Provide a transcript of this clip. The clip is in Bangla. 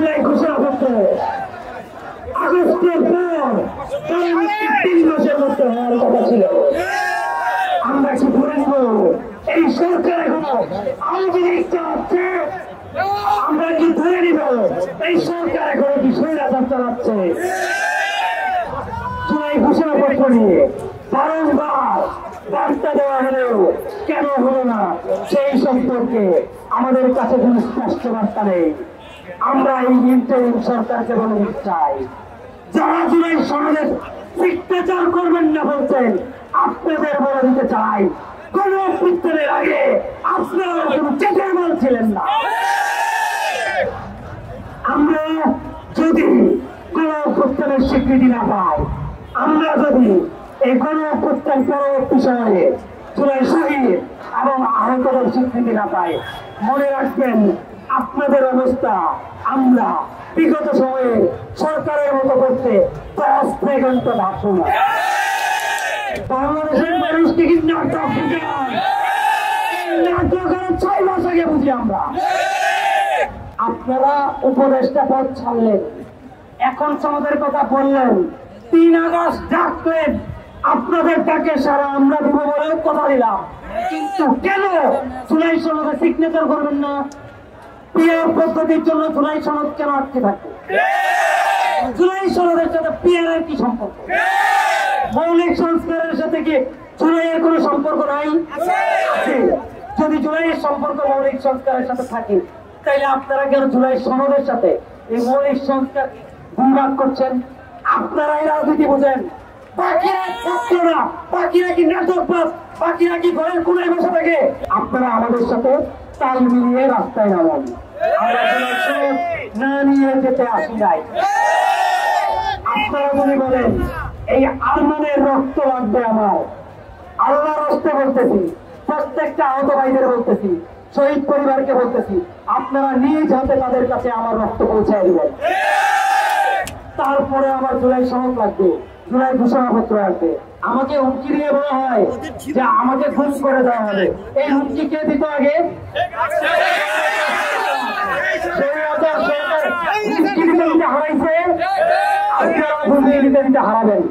জুলাই ঘোষণাপত্র আগস্টের পর 3 মাসের মধ্যে হওয়ার কথা ছিল। আমরা কি ধরে নিব এই সরকার এখনো আওয়ামী লীগ চালাচ্ছে? আমরা কি ধরে নিব এই সরকার এখনো কি স্বৈরাচার চালাচ্ছে? জুলাই ঘোষণাপত্র নিয়ে বারংবার বার্তা দেওয়া হলেও কেন হলো না সেই সম্পর্কে আমাদের কাছে কোনো স্পষ্ট বার্তা নেই। আমরা এই ইন্টারিম সরকারকে বলে দিতে চাই, যারা জুলাই সনদের শিষ্টাচার করবেন না বলছেন, আপনাদের বলে দিতে চাই, কোন অভ্যুত্থানের আগে আপনারা কোনো চেটের মাল ছিলেন না। আমরা যদি কোন অভ্যুত্থানের স্বীকৃতি না পাই, আমরা যদি এই গণ অভ্যুত্থান পরবর্তী সময়ে জুলাই শহীদ এবং আহতদের স্বীকৃতি না পাই, মনে রাখবেন আপনাদের অবস্থা আমরা বিগত সময়ে সরকারের মতো করতে 10 সেকেন্ড ভাববো না। বাংলাদেশের মানুষকে কিন্তু নাটক আরো 6 মাস আগে বুঝি আমরা। আপনারা উপদেষ্টা পদ ছাড়লেন, এখন সমাজের কথা বললেন, 3 আগস্ট ডাকলেন, আপনাদের ডাকে সারা আমরা দিব বলে কথা দিলাম, কিন্তু কেন জুলাই সনদে সিগনেচার করবেন না? পিআর পদ্ধতির জন্য জুলাই সনদ কেন আটকে থাকে? জুলাই সনদের সাথে পিআর এর কি সম্পর্ক? মৌলিক সংস্কারের সাথে কি জুলাইয়ের কোনো সম্পর্ক নাই? যদি জুলাইয়ের সম্পর্ক মৌলিক সংস্কারের সাথে থাকে, তাইলে আপনারা কেন জুলাই সনদের সাথে এই মৌলিক সংস্কার গুণগান করছেন? আপনারাই রাজনীতি বোঝেন, বাকিরা ছাত্ররা, বাকিরা কি নাটকবাজ, বাকিরা কি ঘরের কোনায় বসে থাকে? আপনারা আমাদের সাথে তাল মিলিয়ে রাস্তায় নামান। আমরা জুলাই সনদ না নিয়ে যেতে আসি নাই। আপনারা যদি বলেন এই আরমানের রক্ত লাগবে আমার, আল্লাহর রক্ত বলতেছি, প্রত্যেকটা আহত ভাইদের বলতেছি, শহীদ পরিবারকে বলতেছি, আপনারা নিজ হাতে তাদের কাছে আমার রক্ত পৌঁছায় দিবেন। তারপরে আমার জুলাই সনদ লাগবে, জুলাই ঘোষণাপত্র আসবে। আমাকে হুমকি দিয়ে বলা হয় যে আমাকে খুন করে দেওয়া হবে। এই হুমকি কে দিত আগে? হারাইছে, আপনারা হুমকি দিতে হারাবেন।